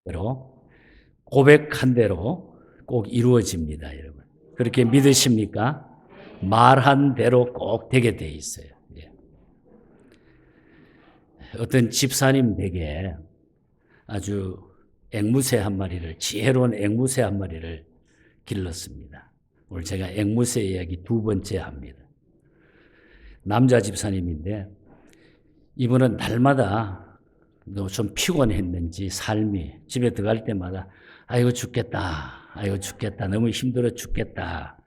대로 고백한 대로 꼭 이루어집니다, 여러분. 그렇게 믿으십니까? 말한 대로 꼭 되게 돼 있어요. 예. 어떤 집사님 댁에 아주 앵무새 한 마리를, 지혜로운 앵무새 한 마리를 길렀습니다. 오늘 제가 앵무새 이야기 두 번째 합니다. 남자 집사님인데 이분은 날마다 좀 피곤했는지 삶이 집에 들어갈 때마다 아이고 죽겠다, 아이고 죽겠다, 너무 힘들어 죽겠다,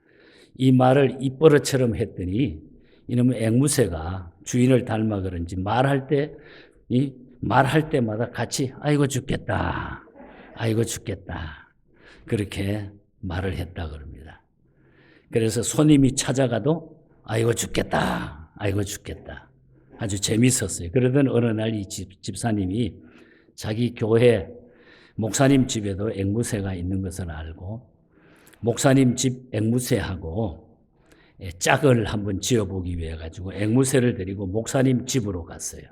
이 말을 입버릇처럼 했더니 이놈의 앵무새가 주인을 닮아 그런지 말할 때마다 같이 아이고 죽겠다, 아이고 죽겠다, 그렇게 말을 했다 그럽니다. 그래서 손님이 찾아가도 아이고 죽겠다, 아이고 죽겠다. 아주 재밌었어요. 그러던 어느 날 이 집사님이 자기 교회 목사님 집에도 앵무새가 있는 것을 알고 목사님 집 앵무새하고 짝을 한번 지어보기 위해 가지고 앵무새를 데리고 목사님 집으로 갔어요.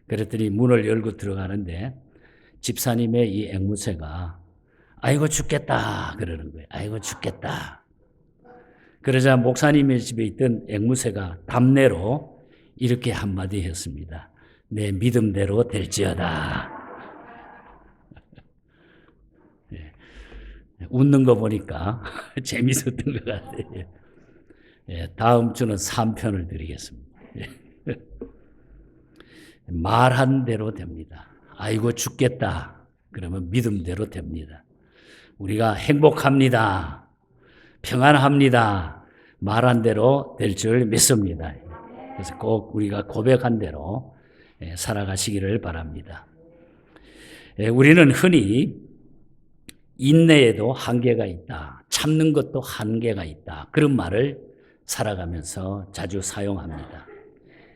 그랬더니 문을 열고 들어가는데 집사님의 이 앵무새가 아이고 죽겠다 그러는 거예요. 아이고 죽겠다. 그러자 목사님의 집에 있던 앵무새가 답례로 이렇게 한마디 했습니다. 내 믿음대로 될지어다. 예. 웃는 거 보니까 재밌었던 것 같아요. 예. 다음 주는 3편을 드리겠습니다. 예. 말한 대로 됩니다. 아이고 죽겠다. 그러면 믿음대로 됩니다. 우리가 행복합니다. 평안합니다. 말한 대로 될 줄 믿습니다. 그래서 꼭 우리가 고백한 대로 살아가시기를 바랍니다. 우리는 흔히 인내에도 한계가 있다. 참는 것도 한계가 있다. 그런 말을 살아가면서 자주 사용합니다.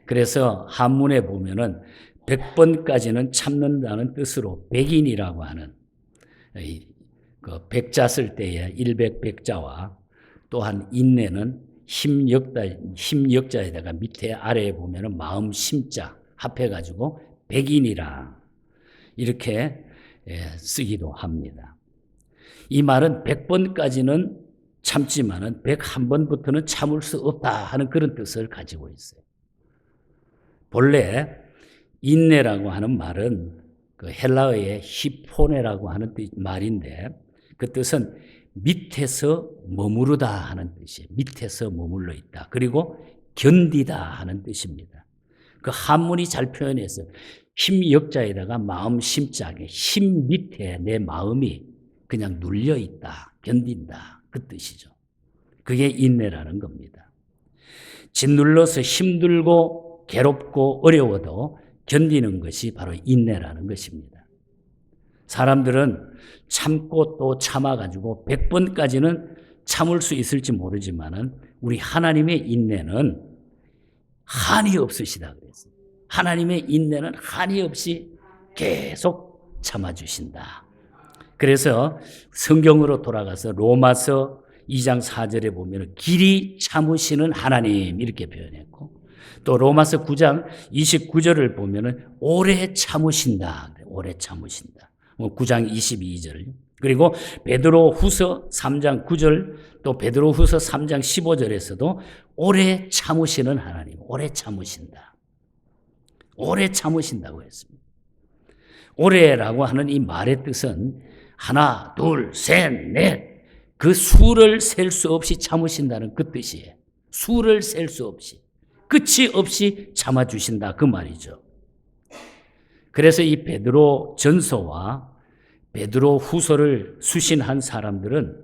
그래서 한문에 보면은 100번까지는 참는다는 뜻으로 백인이라고 하는 그 백자 쓸 때의 일백백자와 또한 인내는 힘역자에다가 밑에 아래에 보면은 마음 심자 합해가지고 백인이라 이렇게 쓰기도 합니다. 이 말은 100번까지는 참지만은 101번부터는 참을 수 없다 하는 그런 뜻을 가지고 있어요. 본래 인내라고 하는 말은 그 헬라어의 히포네라고 하는 말인데 그 뜻은 밑에서 머무르다 하는 뜻이에요. 밑에서 머물러 있다. 그리고 견디다 하는 뜻입니다. 그 한문이 잘 표현해서 힘역자에다가 마음 심자에 힘 밑에 내 마음이 그냥 눌려 있다. 견딘다. 그 뜻이죠. 그게 인내라는 겁니다. 짓눌러서 힘들고 괴롭고 어려워도 견디는 것이 바로 인내라는 것입니다. 사람들은 참고 또 참아가지고 100번까지는 참을 수 있을지 모르지만은 우리 하나님의 인내는 한이 없으시다 그랬어요. 하나님의 인내는 한이 없이 계속 참아주신다. 그래서 성경으로 돌아가서 로마서 2장 4절에 보면 길이 참으시는 하나님 이렇게 표현했고 또 로마서 9장 29절을 보면 오래 참으신다. 오래 참으신다. 9장 22절 그리고 베드로 후서 3장 9절 또 베드로 후서 3장 15절에서도 오래 참으시는 하나님, 오래 참으신다. 오래 참으신다고 했습니다. 오래라고 하는 이 말의 뜻은 하나, 둘, 셋, 넷 그 수를 셀 수 없이 참으신다는 그 뜻이에요. 수를 셀 수 없이 끝이 없이 참아주신다 그 말이죠. 그래서 이 베드로 전서와 베드로 후서를 수신한 사람들은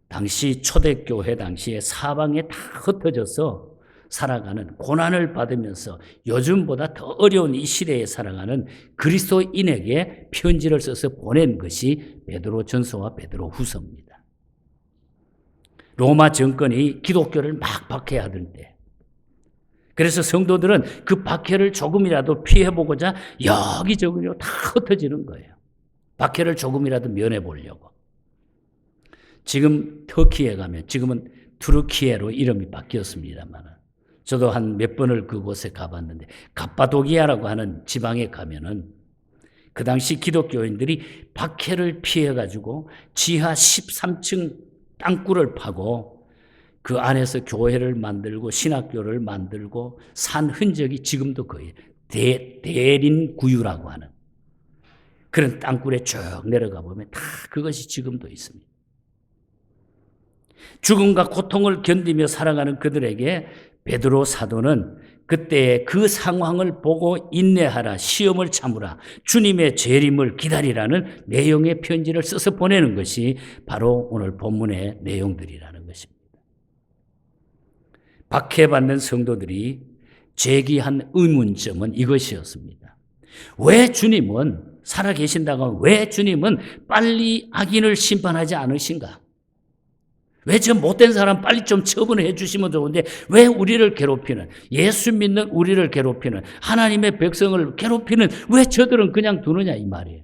당시 초대교회 당시에 사방에 다 흩어져서 살아가는 고난을 받으면서 요즘보다 더 어려운 이 시대에 살아가는 그리스도인에게 편지를 써서 보낸 것이 베드로 전서와 베드로 후서입니다. 로마 정권이 기독교를 막 박해하던 때 그래서 성도들은 그 박해를 조금이라도 피해보고자 여기저기 다 흩어지는 거예요. 박해를 조금이라도 면해보려고. 지금 터키에 가면 지금은 투르키예로 이름이 바뀌었습니다만 저도 한 몇 번을 그곳에 가봤는데 갑바도기아라고 하는 지방에 가면은 그 당시 기독교인들이 박해를 피해가지고 지하 13층 땅굴을 파고 그 안에서 교회를 만들고 신학교를 만들고 산 흔적이 지금도 거의 대린구유라고 하는 그런 땅굴에 쭉 내려가 보면 다 그것이 지금도 있습니다. 죽음과 고통을 견디며 살아가는 그들에게 베드로 사도는 그때 그 상황을 보고 인내하라, 시험을 참으라, 주님의 재림을 기다리라는 내용의 편지를 써서 보내는 것이 바로 오늘 본문의 내용들이라는 것입니다. 박해받는 성도들이 제기한 의문점은 이것이었습니다. 왜 주님은 살아계신다고 왜 주님은 빨리 악인을 심판하지 않으신가? 왜 저 못된 사람 빨리 좀 처분해 주시면 좋은데 왜 우리를 괴롭히는, 예수 믿는 우리를 괴롭히는, 하나님의 백성을 괴롭히는 왜 저들은 그냥 두느냐 이 말이에요.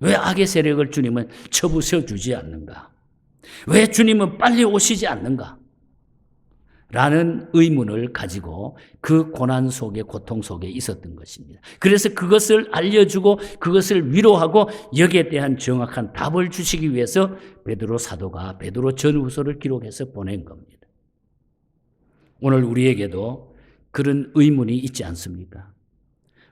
왜 악의 세력을 주님은 쳐부숴 주지 않는가? 왜 주님은 빨리 오시지 않는가? 라는 의문을 가지고 그 고난 속에, 고통 속에 있었던 것입니다. 그래서 그것을 알려주고 그것을 위로하고 여기에 대한 정확한 답을 주시기 위해서 베드로 사도가 베드로 전후서를 기록해서 보낸 겁니다. 오늘 우리에게도 그런 의문이 있지 않습니까?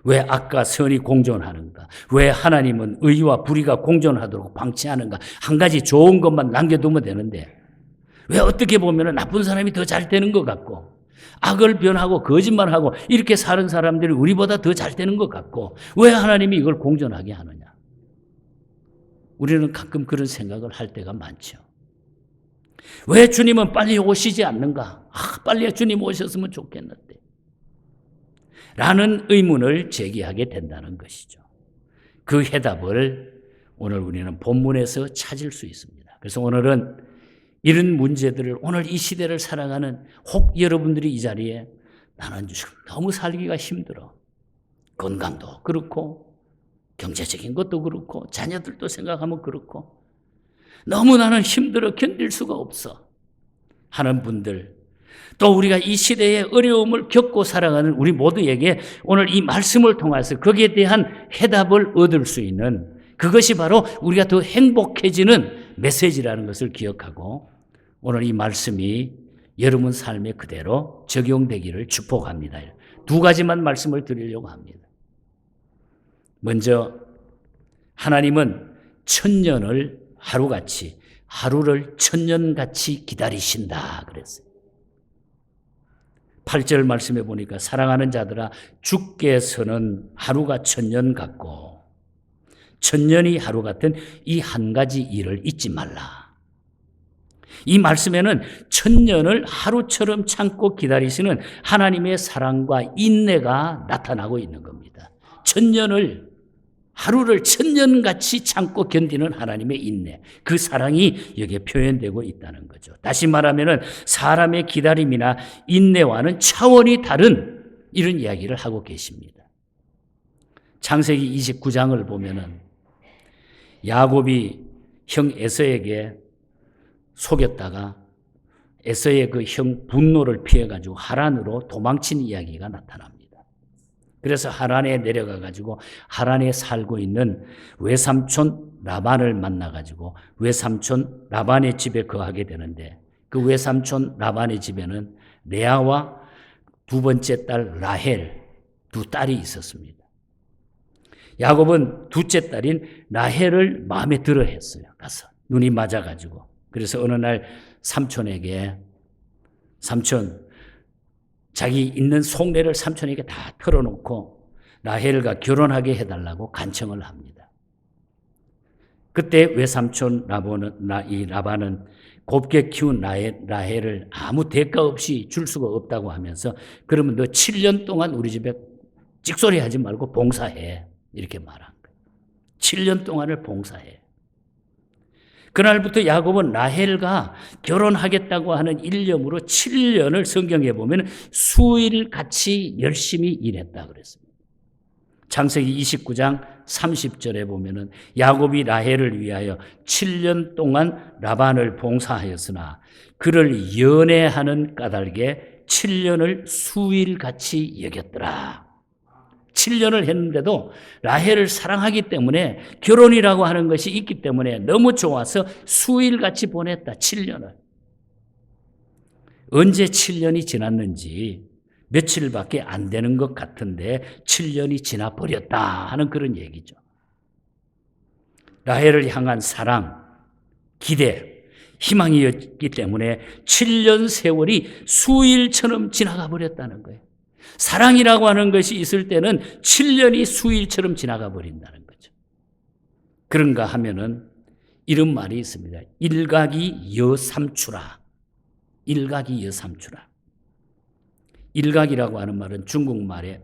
왜 악과 선이 공존하는가? 왜 하나님은 의와 불의가 공존하도록 방치하는가? 한 가지 좋은 것만 남겨두면 되는데 왜 어떻게 보면 나쁜 사람이 더 잘 되는 것 같고 악을 변하고 거짓말하고 이렇게 사는 사람들이 우리보다 더 잘 되는 것 같고 왜 하나님이 이걸 공존하게 하느냐? 우리는 가끔 그런 생각을 할 때가 많죠. 왜 주님은 빨리 오시지 않는가? 빨리 주님 오셨으면 좋겠는데 라는 의문을 제기하게 된다는 것이죠. 그 해답을 오늘 우리는 본문에서 찾을 수 있습니다. 그래서 오늘은 이런 문제들을 오늘 이 시대를 살아가는 혹 여러분들이 이 자리에 나는 너무 살기가 힘들어. 건강도 그렇고 경제적인 것도 그렇고 자녀들도 생각하면 그렇고 너무 나는 힘들어 견딜 수가 없어 하는 분들, 또 우리가 이 시대의 어려움을 겪고 살아가는 우리 모두에게 오늘 이 말씀을 통해서 거기에 대한 해답을 얻을 수 있는 그것이 바로 우리가 더 행복해지는 메시지라는 것을 기억하고 오늘 이 말씀이 여러분 삶에 그대로 적용되기를 축복합니다. 두 가지만 말씀을 드리려고 합니다. 먼저 하나님은 천년을 하루같이, 하루를 천년같이 기다리신다 그랬어요. 8절 말씀해 보니까 사랑하는 자들아 주께서는 하루가 천년 같고 천년이 하루 같은 이 한 가지 일을 잊지 말라. 이 말씀에는 천년을 하루처럼 참고 기다리시는 하나님의 사랑과 인내가 나타나고 있는 겁니다. 천년을, 하루를 천년같이 참고 견디는 하나님의 인내, 그 사랑이 여기에 표현되고 있다는 거죠. 다시 말하면 사람의 기다림이나 인내와는 차원이 다른 이런 이야기를 하고 계십니다. 창세기 29장을 보면은 야곱이 형 에서에게 속였다가 에서의 그 형 분노를 피해가지고 하란으로 도망친 이야기가 나타납니다. 그래서 하란에 내려가가지고 하란에 살고 있는 외삼촌 라반을 만나가지고 외삼촌 라반의 집에 거하게 되는데 그 외삼촌 라반의 집에는 레아와 두 번째 딸 라헬 두 딸이 있었습니다. 야곱은 둘째 딸인 라헬을 마음에 들어 했어요. 가서 눈이 맞아가지고. 그래서 어느 날 삼촌에게 삼촌 자기 있는 속내를 삼촌에게 다 털어놓고 라헬과 결혼하게 해달라고 간청을 합니다. 그때 외삼촌 라반은 곱게 키운 라헬을 아무 대가 없이 줄 수가 없다고 하면서 그러면 너 7년 동안 우리 집에 찍소리 하지 말고 봉사해 이렇게 말한 거예요. 7년 동안을 봉사해. 그날부터 야곱은 라헬과 결혼하겠다고 하는 일념으로 7년을 성경에 보면 수일같이 열심히 일했다 그랬습니다. 창세기 29장 30절에 보면은 야곱이 라헬을 위하여 7년 동안 라반을 봉사하였으나 그를 연애하는 까닭에 7년을 수일같이 여겼더라. 7년을 했는데도 라헬을 사랑하기 때문에 결혼이라고 하는 것이 있기 때문에 너무 좋아서 수일같이 보냈다. 7년을. 언제 7년이 지났는지 며칠밖에 안 되는 것 같은데 7년이 지나버렸다 하는 그런 얘기죠. 라헬을 향한 사랑, 기대, 희망이었기 때문에 7년 세월이 수일처럼 지나가 버렸다는 거예요. 사랑이라고 하는 것이 있을 때는 7년이 수일처럼 지나가 버린다는 거죠. 그런가 하면은 이런 말이 있습니다. 일각이 여삼추라. 일각이 여삼추라. 일각이라고 하는 말은 중국말에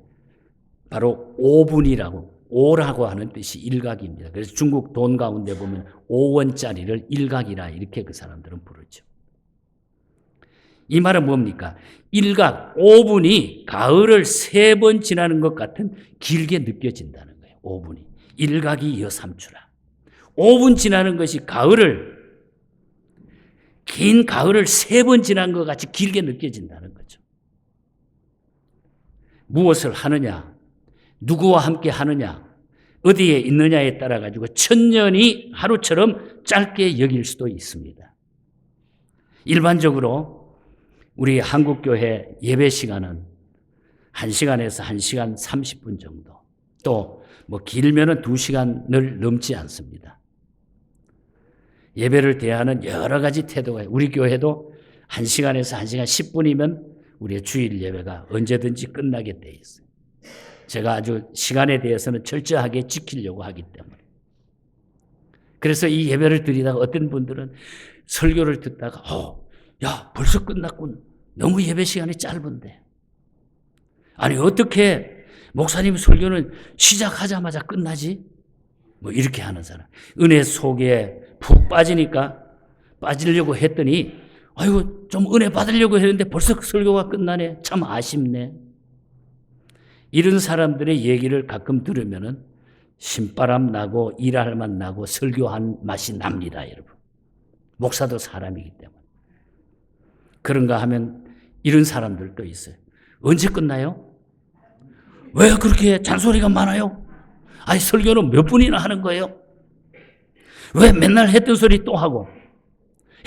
바로 5분이라고, 5라고 하는 뜻이 일각입니다. 그래서 중국 돈 가운데 보면 5원짜리를 일각이라 이렇게 그 사람들은 부르죠. 이 말은 뭡니까? 일각, 5분이 가을을 3번 지나는 것 같은 길게 느껴진다는 거예요. 5분이. 일각이 여삼추라. 5분 지나는 것이 긴 가을을 3번 지난 것 같이 길게 느껴진다는 거죠. 무엇을 하느냐, 누구와 함께 하느냐, 어디에 있느냐에 따라 가지고 1000년이 하루처럼 짧게 여길 수도 있습니다. 일반적으로 우리 한국교회 예배 시간은 1시간에서 1시간 30분 정도, 또 뭐 길면은 2시간을 넘지 않습니다. 예배를 대하는 여러 가지 태도가, 우리 교회도 1시간에서 1시간 10분이면 우리의 주일 예배가 언제든지 끝나게 돼 있어요. 제가 아주 시간에 대해서는 철저하게 지키려고 하기 때문에. 그래서 이 예배를 드리다가 어떤 분들은 설교를 듣다가 야 벌써 끝났군. 너무 예배 시간이 짧은데. 아니 어떻게 목사님 설교는 시작하자마자 끝나지? 뭐 이렇게 하는 사람. 은혜 속에 푹 빠지려고 했더니 아이고 좀 은혜 받으려고 했는데 벌써 설교가 끝나네. 참 아쉽네. 이런 사람들의 얘기를 가끔 들으면은 신바람 나고 일할 맛 나고 설교한 맛이 납니다, 여러분. 목사도 사람이기 때문에. 그런가 하면 이런 사람들도 있어요. 언제 끝나요? 왜 그렇게 잔소리가 많아요? 아니 설교는 몇 분이나 하는 거예요? 왜 맨날 했던 소리 또 하고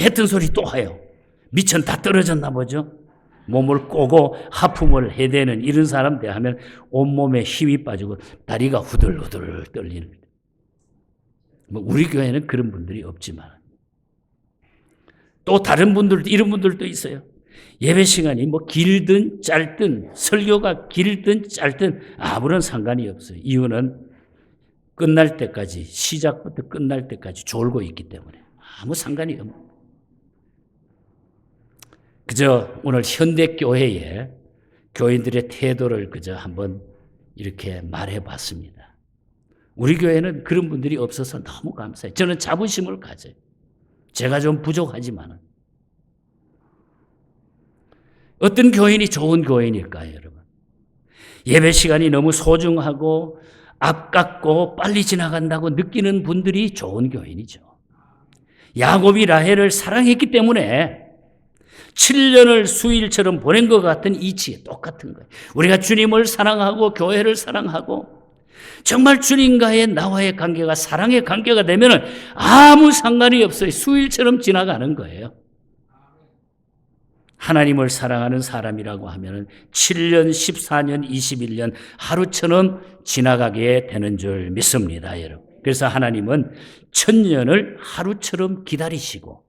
했던 소리 또 해요? 미천 다 떨어졌나 보죠? 몸을 꼬고 하품을 해대는 이런 사람 대하면 온몸에 힘이 빠지고 다리가 후들후들 떨리는. 뭐 우리 교회는 그런 분들이 없지만 또 다른 분들도 이런 분들도 있어요. 예배 시간이 뭐 길든 짧든 설교가 길든 짧든 아무런 상관이 없어요. 이유는 끝날 때까지 시작부터 끝날 때까지 졸고 있기 때문에 아무 상관이 없어요. 그저 오늘 현대교회의 교인들의 태도를 그저 한번 이렇게 말해봤습니다. 우리 교회는 그런 분들이 없어서 너무 감사해요. 저는 자부심을 가져요. 제가 좀 부족하지만 어떤 교인이 좋은 교인일까요, 여러분? 예배 시간이 너무 소중하고 아깝고 빨리 지나간다고 느끼는 분들이 좋은 교인이죠. 야곱이 라헬을 사랑했기 때문에 7년을 수일처럼 보낸 것 같은 이치에 똑같은 거예요. 우리가 주님을 사랑하고 교회를 사랑하고 정말 주님과의 나와의 관계가 사랑의 관계가 되면 아무 상관이 없어요. 수일처럼 지나가는 거예요. 하나님을 사랑하는 사람이라고 하면 7년, 14년, 21년 하루처럼 지나가게 되는 줄 믿습니다, 여러분. 그래서 하나님은 1000년을 하루처럼 기다리시고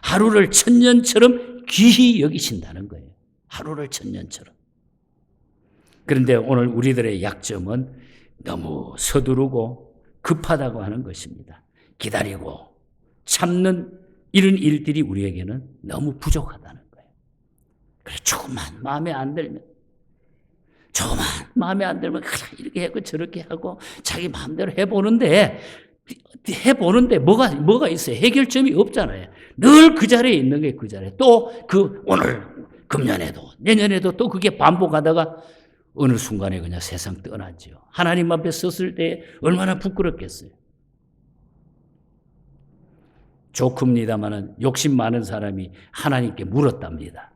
하루를 1000년처럼 귀히 여기신다는 거예요. 하루를 1000년처럼. 그런데 오늘 우리들의 약점은 너무 서두르고 급하다고 하는 것입니다. 기다리고 참는 이런 일들이 우리에게는 너무 부족하다는 거예요. 그래 조금만 마음에 안 들면 이렇게 하고 저렇게 하고 자기 마음대로 해보는데 뭐가 있어요? 해결점이 없잖아요. 늘 그 자리에 있는 게 그 자리에. 또 오늘 금년에도 내년에도 또 그게 반복하다가 어느 순간에 그냥 세상 떠나죠. 하나님 앞에 섰을 때 얼마나 부끄럽겠어요. 좋습니다마는 욕심 많은 사람이 하나님께 물었답니다.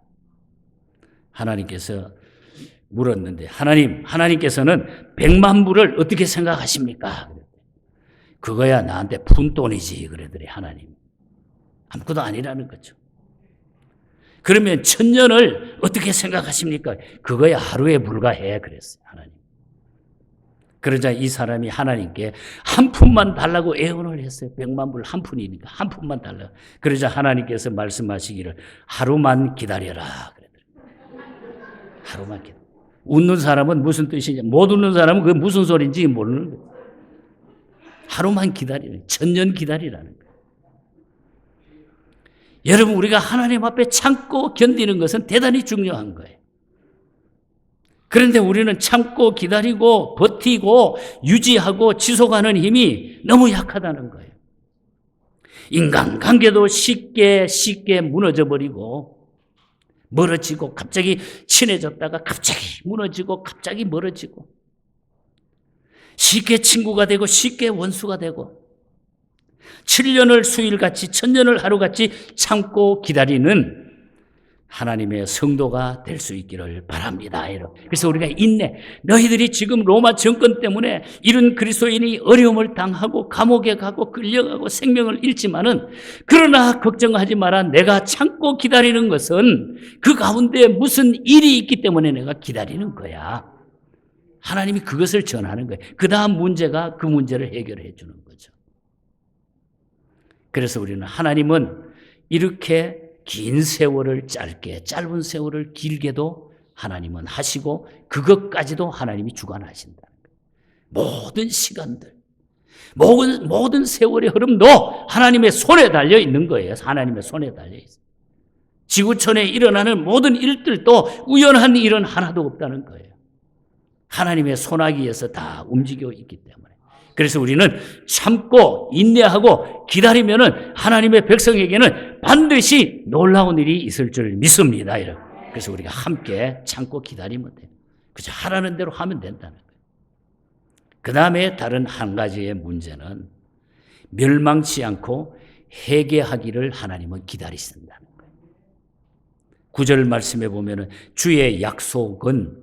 하나님께서 물었는데 하나님께서는 100만 불을 어떻게 생각하십니까? 그거야 나한테 푼돈이지 그러더래 하나님. 아무것도 아니라는 거죠. 그러면 1000년을 어떻게 생각하십니까? 그거야 하루에 불과해 그랬어요 하나님. 그러자 이 사람이 하나님께 한 푼만 달라고 애원을 했어요. 100만 불 한 푼이니까 한 푼만 달라고. 그러자 하나님께서 말씀하시기를 하루만 기다려라 그랬더니 하루만 기다려. 웃는 사람은 무슨 뜻이냐? 못 웃는 사람은 그게 무슨 소리인지 모르는 거예요. 하루만 기다리는 1000년 기다리라는 거예요. 여러분 우리가 하나님 앞에 참고 견디는 것은 대단히 중요한 거예요. 그런데 우리는 참고 기다리고 버티고 유지하고 지속하는 힘이 너무 약하다는 거예요. 인간관계도 쉽게 무너져 버리고 멀어지고 갑자기 친해졌다가 갑자기 무너지고 갑자기 멀어지고 쉽게 친구가 되고 쉽게 원수가 되고 7년을 수일같이 1000년을 하루같이 참고 기다리는 하나님의 성도가 될 수 있기를 바랍니다. 그래서 우리가 인내, 너희들이 지금 로마 정권 때문에 이런 그리스도인이 어려움을 당하고 감옥에 가고 끌려가고 생명을 잃지만은 그러나 걱정하지 마라. 내가 참고 기다리는 것은 그 가운데 무슨 일이 있기 때문에 내가 기다리는 거야. 하나님이 그것을 전하는 거예요. 그 다음 문제가 그 문제를 해결해 주는 거죠. 그래서 우리는 하나님은 이렇게 긴 세월을 짧게, 짧은 세월을 길게도 하나님은 하시고 그것까지도 하나님이 주관하신다. 모든 시간들, 모든 세월의 흐름도 하나님의 손에 달려 있는 거예요. 하나님의 손에 달려 있어요. 지구촌에 일어나는 모든 일들도 우연한 일은 하나도 없다는 거예요. 하나님의 손아귀에서 다 움직여 있기 때문에. 그래서 우리는 참고 인내하고 기다리면은 하나님의 백성에게는 반드시 놀라운 일이 있을 줄 믿습니다. 그래서 우리가 함께 참고 기다리면 돼요. 그저 하라는 대로 하면 된다는 거예요. 그 다음에 다른 한 가지의 문제는 멸망치 않고 회개하기를 하나님은 기다리신다는 거예요. 9절 말씀에 보면은 주의 약속은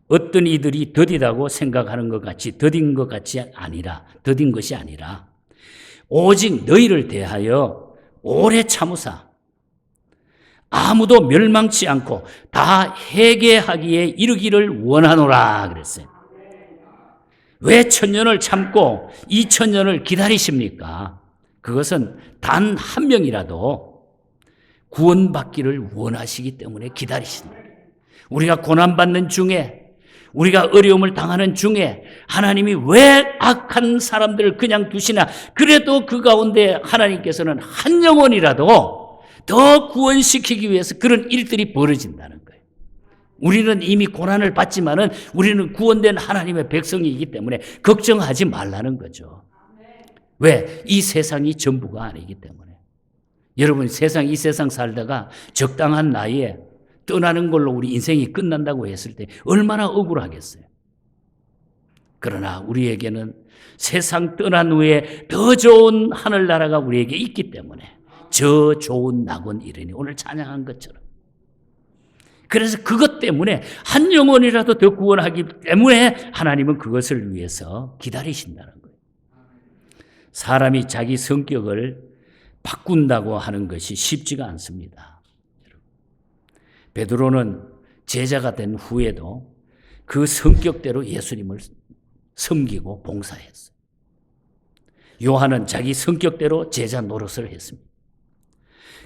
어떤 이들이 더디다고 생각하는 것 같이 더딘 것이 아니라 오직 너희를 대하여 오래 참으사 아무도 멸망치 않고 다 회개하기에 이르기를 원하노라 그랬어요. 왜 1000년을 참고 2000년을 기다리십니까? 그것은 단 한 명이라도 구원받기를 원하시기 때문에 기다리신다. 우리가 고난받는 중에 우리가 어려움을 당하는 중에 하나님이 왜 악한 사람들을 그냥 두시나? 그래도 그 가운데 하나님께서는 한 영혼이라도 더 구원시키기 위해서 그런 일들이 벌어진다는 거예요. 우리는 이미 고난을 받지만은 우리는 구원된 하나님의 백성이기 때문에 걱정하지 말라는 거죠. 왜? 이 세상이 전부가 아니기 때문에. 여러분 이 세상 살다가 적당한 나이에 떠나는 걸로 우리 인생이 끝난다고 했을 때 얼마나 억울하겠어요. 그러나 우리에게는 세상 떠난 후에 더 좋은 하늘나라가 우리에게 있기 때문에 저 좋은 낙원 이르니 오늘 찬양한 것처럼. 그래서 그것 때문에 한 영혼이라도 더 구원하기 때문에 하나님은 그것을 위해서 기다리신다는 거예요. 사람이 자기 성격을 바꾼다고 하는 것이 쉽지가 않습니다. 베드로는 제자가 된 후에도 그 성격대로 예수님을 섬기고 봉사했어요. 요한은 자기 성격대로 제자 노릇을 했습니다.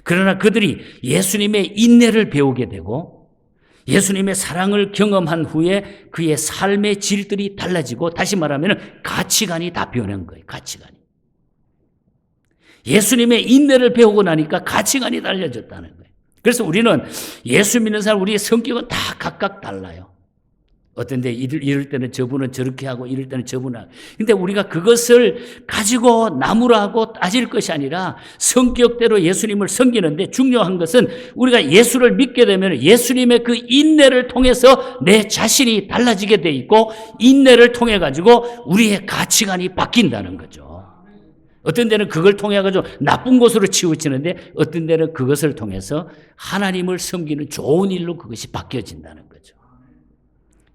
그러나 그들이 예수님의 인내를 배우게 되고 예수님의 사랑을 경험한 후에 그의 삶의 질들이 달라지고 다시 말하면 가치관이 다 변한 거예요. 가치관이. 예수님의 인내를 배우고 나니까 가치관이 달라졌다는 거예요. 그래서 우리는 예수 믿는 사람 우리의 성격은 다 각각 달라요. 어떤 데 이럴 때는 저분은 저렇게 하고 이럴 때는 저분은 하고. 근데 우리가 그것을 가지고 나무라고 따질 것이 아니라 성격대로 예수님을 섬기는데 중요한 것은 우리가 예수를 믿게 되면 예수님의 그 인내를 통해서 내 자신이 달라지게 돼 있고 인내를 통해 가지고 우리의 가치관이 바뀐다는 거죠. 어떤 데는 그걸 통해 가지고 나쁜 곳으로 치우치는데 어떤 데는 그것을 통해서 하나님을 섬기는 좋은 일로 그것이 바뀌어진다는 거죠.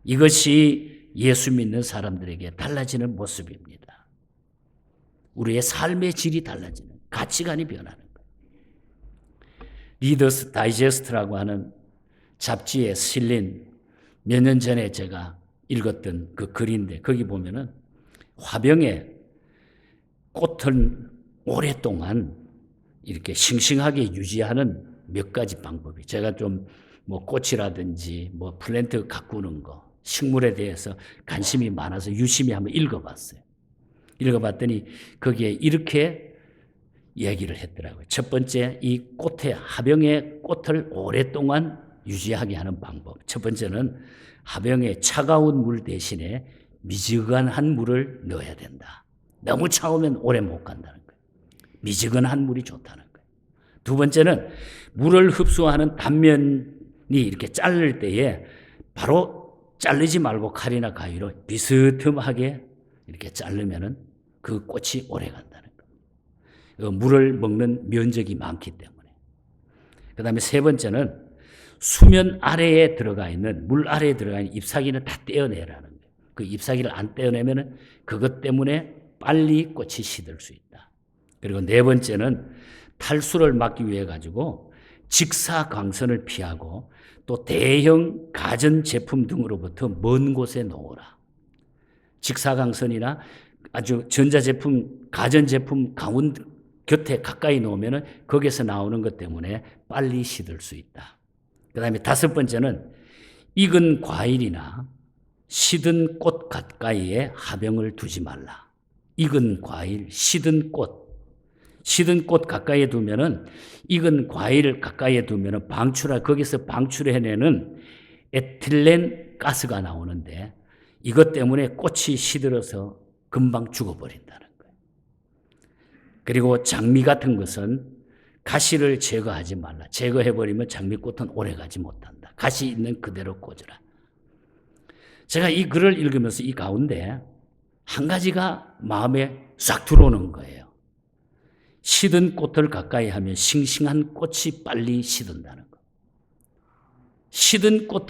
이것이 예수 믿는 사람들에게 달라지는 모습입니다. 우리의 삶의 질이 달라지는, 가치관이 변하는 거예요. 리더스 다이제스트라고 하는 잡지에 실린 몇 년 전에 제가 읽었던 그 글인데, 거기 보면은 화병에 꽃은 오랫동안 이렇게 싱싱하게 유지하는 몇 가지 방법이, 제가 좀 뭐 꽃이라든지 뭐 플랜트 가꾸는 거, 식물에 대해서 관심이 많아서 유심히 한번 읽어봤어요. 읽어봤더니 거기에 이렇게 얘기를 했더라고요. 첫 번째, 이 꽃의, 화병의 꽃을 오랫동안 유지하게 하는 방법. 첫 번째는 화병에 차가운 물 대신에 미지근한 물을 넣어야 된다. 너무 차오면 오래 못 간다는 거예요. 미지근한 물이 좋다는 거예요. 두 번째는 물을 흡수하는 단면이 이렇게 자를 때에 바로 자르지 말고 칼이나 가위로 비스듬하게 이렇게 자르면은 그 꽃이 오래 간다는 거예요. 물을 먹는 면적이 많기 때문에. 그 다음에 세 번째는 수면 아래에 들어가 있는, 물 아래에 들어가 있는 잎사귀는 다 떼어내라는 거예요. 그 잎사귀를 안 떼어내면은 그것 때문에 빨리 꽃이 시들 수 있다. 그리고 네 번째는 탈수를 막기 위해 가지고 직사광선을 피하고 또 대형 가전제품 등으로부터 먼 곳에 놓으라. 직사광선이나 아주 전자제품, 가전제품 곁에 가까이 놓으면 거기서 나오는 것 때문에 빨리 시들 수 있다. 그 다음에 다섯 번째는 익은 과일이나 시든 꽃 가까이에 화병을 두지 말라. 익은 과일, 시든 꽃. 시든 꽃 가까이에 두면은, 익은 과일을 가까이에 두면은 거기서 방출해내는 에틸렌 가스가 나오는데 이것 때문에 꽃이 시들어서 금방 죽어버린다는 거예요. 그리고 장미 같은 것은 가시를 제거하지 말라. 제거해버리면 장미꽃은 오래가지 못한다. 가시 있는 그대로 꽂으라. 제가 이 글을 읽으면서 이 가운데 한 가지가 마음에 싹 들어오는 거예요. 시든 꽃을 가까이 하면 싱싱한 꽃이 빨리 시든다는 거. 시든 꽃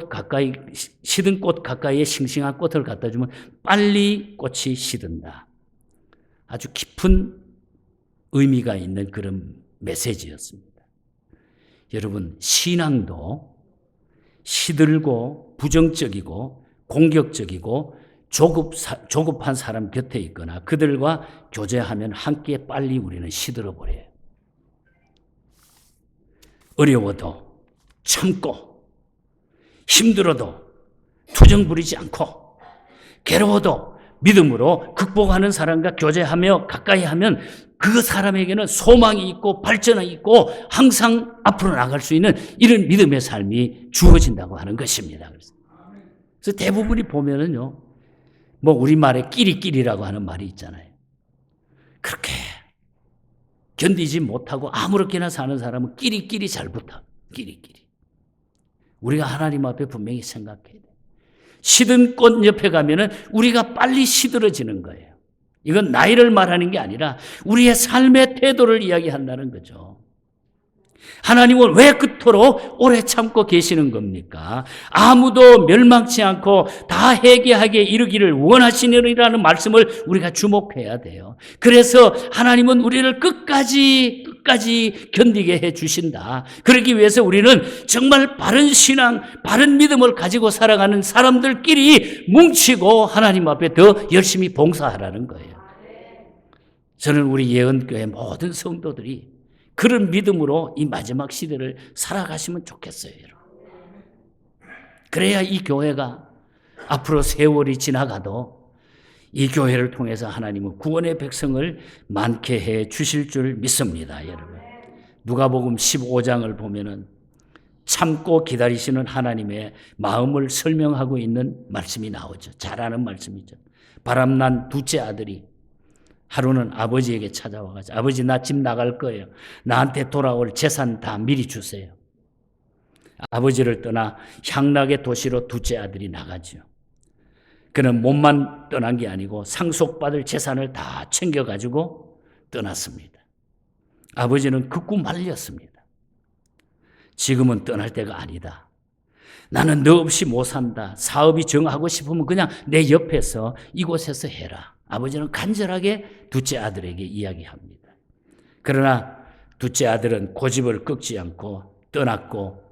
가까이에 싱싱한 꽃을 갖다 주면 빨리 꽃이 시든다. 아주 깊은 의미가 있는 그런 메시지였습니다. 여러분, 신앙도 시들고 부정적이고 공격적이고 조급한 사람 곁에 있거나 그들과 교제하면 함께 빨리 우리는 시들어버려요. 어려워도 참고, 힘들어도 투정 부리지 않고, 괴로워도 믿음으로 극복하는 사람과 교제하며 가까이 하면 그 사람에게는 소망이 있고 발전이 있고 항상 앞으로 나갈 수 있는 이런 믿음의 삶이 주어진다고 하는 것입니다. 그래서 대부분이 보면은요, 뭐 우리말에 끼리끼리라고 하는 말이 있잖아요. 그렇게 견디지 못하고 아무렇게나 사는 사람은 끼리끼리 잘 붙어. 끼리끼리. 우리가 하나님 앞에 분명히 생각해야 돼. 시든 꽃 옆에 가면은 우리가 빨리 시들어지는 거예요. 이건 나이를 말하는 게 아니라 우리의 삶의 태도를 이야기한다는 거죠. 하나님은 왜 그토록 오래 참고 계시는 겁니까? 아무도 멸망치 않고 다 회개하게 이르기를 원하시느니라는 말씀을 우리가 주목해야 돼요. 그래서 하나님은 우리를 끝까지 견디게 해 주신다. 그러기 위해서 우리는 정말 바른 신앙, 바른 믿음을 가지고 살아가는 사람들끼리 뭉치고 하나님 앞에 더 열심히 봉사하라는 거예요. 저는 우리 예언교회 모든 성도들이 그런 믿음으로 이 마지막 시대를 살아가시면 좋겠어요, 여러분. 그래야 이 교회가 앞으로 세월이 지나가도 이 교회를 통해서 하나님은 구원의 백성을 많게 해 주실 줄 믿습니다, 여러분. 누가복음 15장을 보면은 참고 기다리시는 하나님의 마음을 설명하고 있는 말씀이 나오죠. 잘 아는 말씀이죠. 바람난 둘째 아들이 하루는 아버지에게 찾아와가지고, 아버지, 나 집 나갈 거예요. 나한테 돌아올 재산 다 미리 주세요. 아버지를 떠나 향락의 도시로 둘째 아들이 나가죠. 그는 몸만 떠난 게 아니고 상속받을 재산을 다 챙겨가지고 떠났습니다. 아버지는 극구 말렸습니다. 지금은 떠날 때가 아니다. 나는 너 없이 못 산다. 사업이 정하고 싶으면 그냥 내 옆에서 이곳에서 해라. 아버지는 간절하게 둘째 아들에게 이야기합니다. 그러나 둘째 아들은 고집을 꺾지 않고 떠났고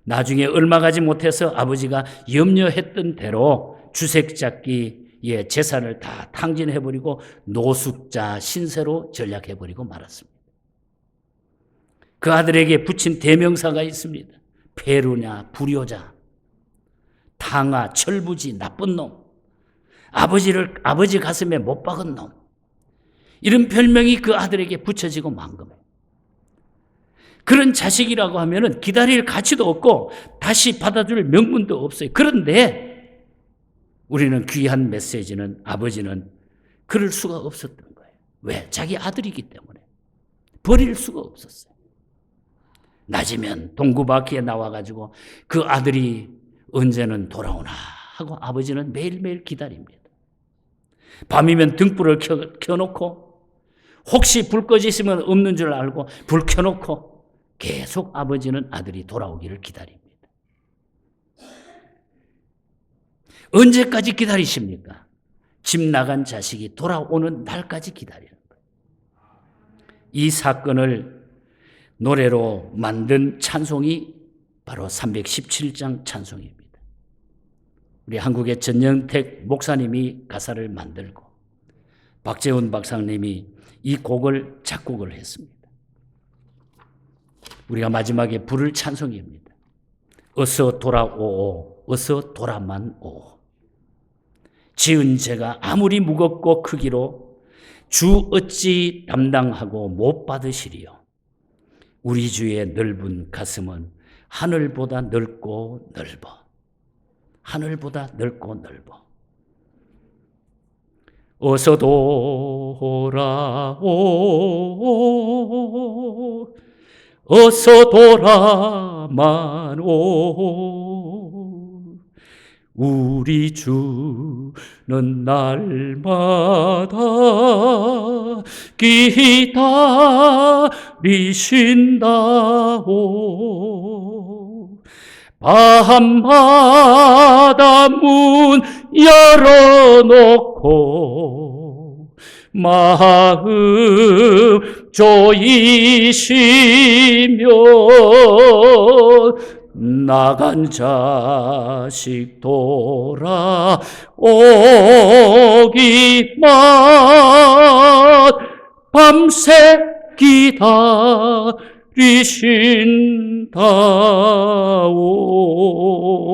나중에 얼마 가지 못해서 아버지가 염려했던 대로 주색잡기의 재산을 다 탕진해버리고 노숙자 신세로 전락해버리고 말았습니다. 그 아들에게 붙인 대명사가 있습니다. 페루냐, 불효자, 탕아, 철부지, 나쁜 놈, 아버지 가슴에 못 박은 놈, 이런 별명이 그 아들에게 붙여지고 만 겁니다. 그런 자식이라고 하면은 기다릴 가치도 없고 다시 받아줄 명분도 없어요. 그런데 우리는 귀한 메시지는 아버지는 그럴 수가 없었던 거예요. 왜? 자기 아들이기 때문에 버릴 수가 없었어요. 낮이면 동구바퀴에 나와가지고 그 아들이 언제는 돌아오나 하고 아버지는 매일매일 기다립니다. 밤이면 등불을 켜놓고 혹시 불 꺼지시면 없는 줄 알고 불 켜놓고 계속 아버지는 아들이 돌아오기를 기다립니다. 언제까지 기다리십니까? 집 나간 자식이 돌아오는 날까지 기다리는 거예요. 이 사건을 노래로 만든 찬송이 바로 317장 찬송입니다. 우리 한국의 전영택 목사님이 가사를 만들고 박재훈 박사님이 이 곡을 작곡을 했습니다. 우리가 마지막에 부를 찬송입니다. 어서 돌아오, 어서 돌아만 오. 지은 죄가 아무리 무겁고 크기로 주 어찌 담당하고 못 받으시리요. 우리 주의 넓은 가슴은 하늘보다 넓고 넓어. 하늘보다 넓고 넓어. 어서 돌아오, 어서 돌아만 오. 우리 주는 날마다 기다리신다오. 밤마다 문 열어놓고 마음 조이시며 나간 자식 돌아오기만 밤새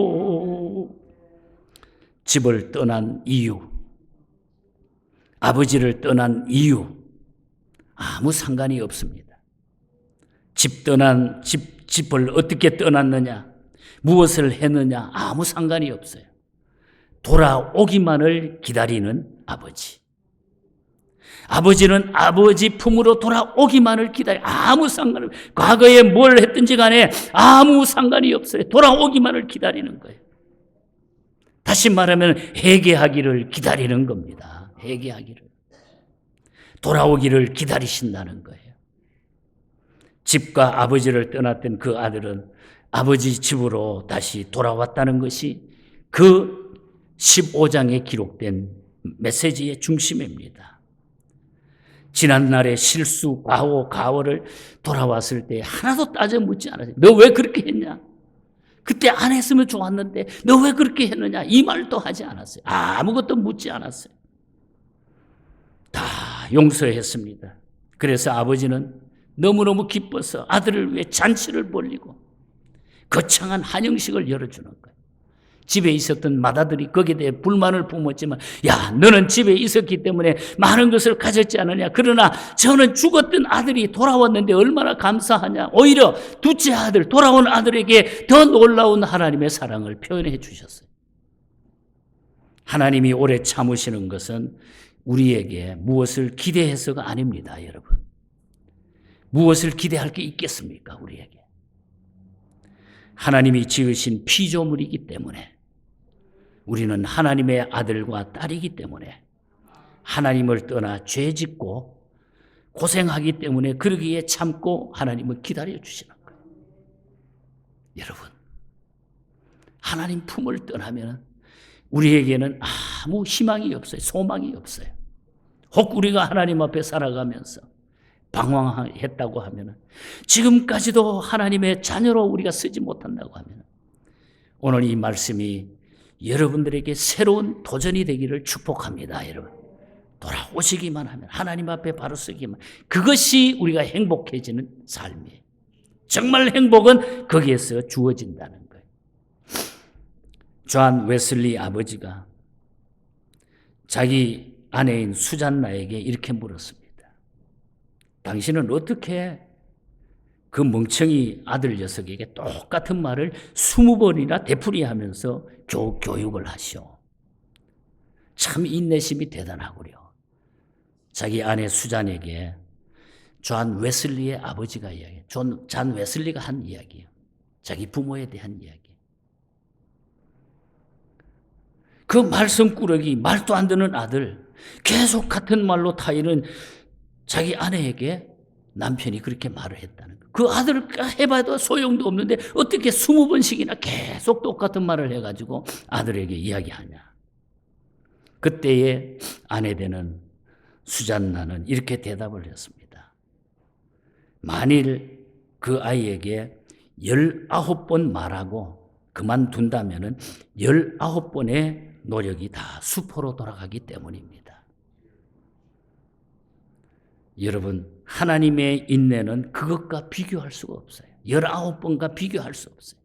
기다리신다오. 집을 떠난 이유, 아버지를 떠난 이유 아무 상관이 없습니다. 집을 어떻게 떠났느냐, 무엇을 했느냐 아무 상관이 없어요. 돌아오기만을 기다리는 아버지. 아버지는 아버지 품으로 돌아오기만을 기다려. 아무 상관이 없어요. 과거에 뭘 했든지 간에 아무 상관이 없어요. 돌아오기만을 기다리는 거예요. 다시 말하면 회개하기를 기다리는 겁니다. 회개하기를. 돌아오기를 기다리신다는 거예요. 집과 아버지를 떠났던 그 아들은 아버지 집으로 다시 돌아왔다는 것이 그 15장에 기록된 메시지의 중심입니다. 지난날의 실수, 과오, 가오를 돌아왔을 때 하나도 따져 묻지 않았어요. 너 왜 그렇게 했냐? 그때 안 했으면 좋았는데 너 왜 그렇게 했느냐? 이 말도 하지 않았어요. 아무것도 묻지 않았어요. 다 용서했습니다. 그래서 아버지는 너무너무 기뻐서 아들을 위해 잔치를 벌리고 거창한 한영식을 열어주는 거예요. 집에 있었던 맏아들이 거기에 대해 불만을 품었지만, 야, 너는 집에 있었기 때문에 많은 것을 가졌지 않느냐. 그러나 저는 죽었던 아들이 돌아왔는데 얼마나 감사하냐. 오히려 둘째 아들, 돌아온 아들에게 더 놀라운 하나님의 사랑을 표현해 주셨어요. 하나님이 오래 참으시는 것은 우리에게 무엇을 기대해서가 아닙니다, 여러분. 무엇을 기대할 게 있겠습니까, 우리에게? 하나님이 지으신 피조물이기 때문에, 우리는 하나님의 아들과 딸이기 때문에, 하나님을 떠나 죄 짓고 고생하기 때문에 그러기에 참고 하나님은 기다려 주시는 거예요. 여러분, 하나님 품을 떠나면 우리에게는 아무 희망이 없어요. 소망이 없어요. 혹 우리가 하나님 앞에 살아가면서 방황했다고 하면, 지금까지도 하나님의 자녀로 우리가 쓰지 못한다고 하면, 오늘 이 말씀이 여러분들에게 새로운 도전이 되기를 축복합니다. 여러분, 돌아오시기만 하면, 하나님 앞에 바로 서기만, 그것이 우리가 행복해지는 삶이에요. 정말 행복은 거기에서 주어진다는 거예요. 존 웨슬리 아버지가 자기 아내인 수잔나에게 이렇게 물었습니다. 당신은 어떻게 그 멍청이 아들 녀석에게 똑같은 말을 20번이나 되풀이하면서 교육을 하시오? 참 인내심이 대단하구려. 자기 아내 수잔에게 존 웨슬리의 아버지가 이야기해요. 존 웨슬리가 한 이야기예요. 자기 부모에 대한 이야기. 그 말썽꾸러기, 말도 안 되는 아들, 계속 같은 말로 타이는 자기 아내에게 남편이 그렇게 말을 했다는 거예요. 그 아들을 해봐도 소용도 없는데 어떻게 20번씩이나 계속 똑같은 말을 해가지고 아들에게 이야기하냐. 그때의 아내되는 수잔나는 이렇게 대답을 했습니다. 만일 그 아이에게 19번 말하고 그만둔다면 19번의 노력이 다 수포로 돌아가기 때문입니다. 여러분, 하나님의 인내는 그것과 비교할 수가 없어요. 19번과 비교할 수 없어요.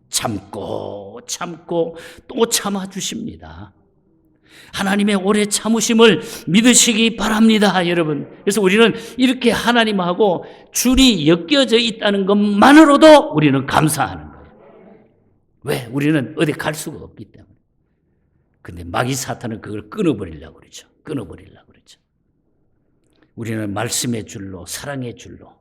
참고 또 참아주십니다. 하나님의 오래 참으심을 믿으시기 바랍니다, 여러분. 그래서 우리는 이렇게 하나님하고 줄이 엮여져 있다는 것만으로도 우리는 감사하는 거예요. 왜? 우리는 어디 갈 수가 없기 때문에. 근데 마귀 사탄은 그걸 끊어버리려고 그러죠. 우리는 말씀의 줄로, 사랑의 줄로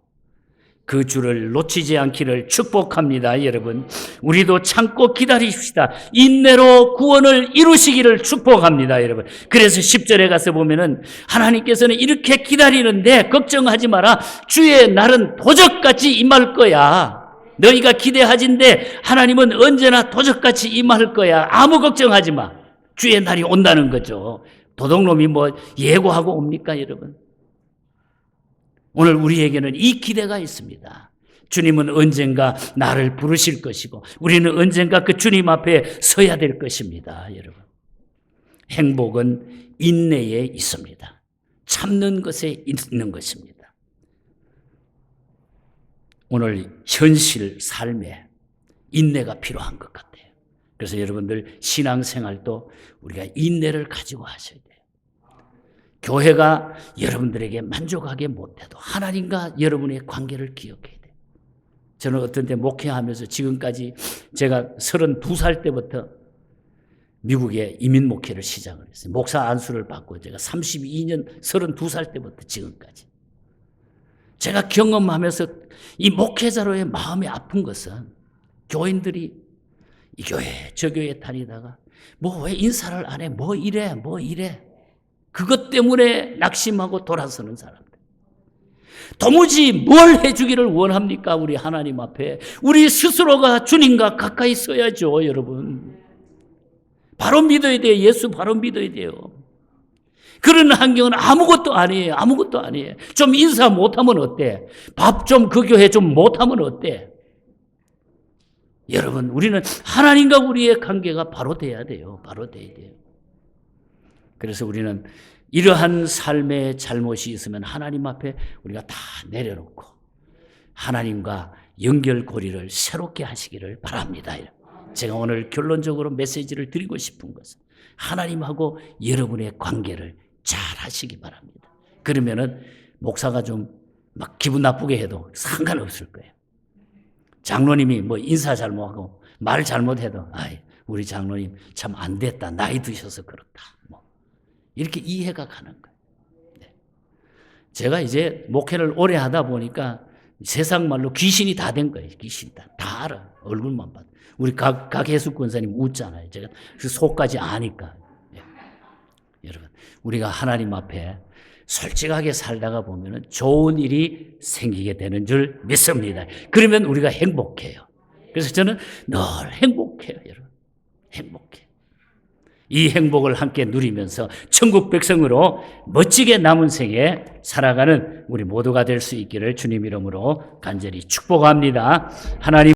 그 줄을 놓치지 않기를 축복합니다, 여러분. 우리도 참고 기다리십시다. 인내로 구원을 이루시기를 축복합니다, 여러분. 그래서 10절에 가서 보면은 하나님께서는 이렇게 기다리는데 걱정하지 마라. 주의 날은 도적같이 임할 거야. 너희가 기대하진데 하나님은 언제나 도적같이 임할 거야. 아무 걱정하지 마. 주의 날이 온다는 거죠. 도둑놈이 뭐 예고하고 옵니까, 여러분? 오늘 우리에게는 이 기대가 있습니다. 주님은 언젠가 나를 부르실 것이고 우리는 언젠가 그 주님 앞에 서야 될 것입니다, 여러분. 행복은 인내에 있습니다. 참는 것에 있는 것입니다. 오늘 현실 삶에 인내가 필요한 것 같아요. 그래서 여러분들 신앙생활도 우리가 인내를 가지고 하셔야 돼요. 교회가 여러분들에게 만족하게 못해도 하나님과 여러분의 관계를 기억해야 돼요. 저는 어떤 때 목회하면서 지금까지 제가 32살 때부터 미국에 이민 목회를 시작을 했어요. 목사 안수를 받고 제가 32년, 32살 때부터 지금까지. 제가 경험하면서 이 목회자로의 마음이 아픈 것은 교인들이 이 교회, 저 교회 다니다가 뭐 왜 인사를 안 해? 뭐 이래? 그것 때문에 낙심하고 돌아서는 사람들. 도무지 뭘 해주기를 원합니까? 우리 하나님 앞에. 우리 스스로가 주님과 가까이 서야죠, 여러분. 바로 믿어야 돼요. 예수 바로 믿어야 돼요. 그런 환경은 아무것도 아니에요. 좀 인사 못하면 어때? 밥 좀 그 교회 좀 못하면 어때? 여러분, 우리는 하나님과 우리의 관계가 바로 돼야 돼요. 그래서 우리는 이러한 삶의 잘못이 있으면 하나님 앞에 우리가 다 내려놓고 하나님과 연결고리를 새롭게 하시기를 바랍니다. 제가 오늘 결론적으로 메시지를 드리고 싶은 것은 하나님하고 여러분의 관계를 잘 하시기 바랍니다. 그러면은 목사가 좀 막 기분 나쁘게 해도 상관없을 거예요. 장로님이 뭐 인사 잘못하고 말 잘못해도 우리 장로님 참 안 됐다. 나이 드셔서 그렇다. 이렇게 이해가 가는 거예요. 네. 제가 이제 목회를 오래 하다 보니까 세상 말로 귀신이 다 된 거예요. 귀신 다 알아. 얼굴만 봐도. 우리 각해수 권사님 웃잖아요. 제가 그 속까지 아니까. 네. 여러분, 우리가 하나님 앞에 솔직하게 살다가 보면 좋은 일이 생기게 되는 줄 믿습니다. 그러면 우리가 행복해요. 그래서 저는 늘 행복해요, 여러분. 행복해. 이 행복을 함께 누리면서 천국 백성으로 멋지게 남은 생에 살아가는 우리 모두가 될 수 있기를 주님 이름으로 간절히 축복합니다. 하나님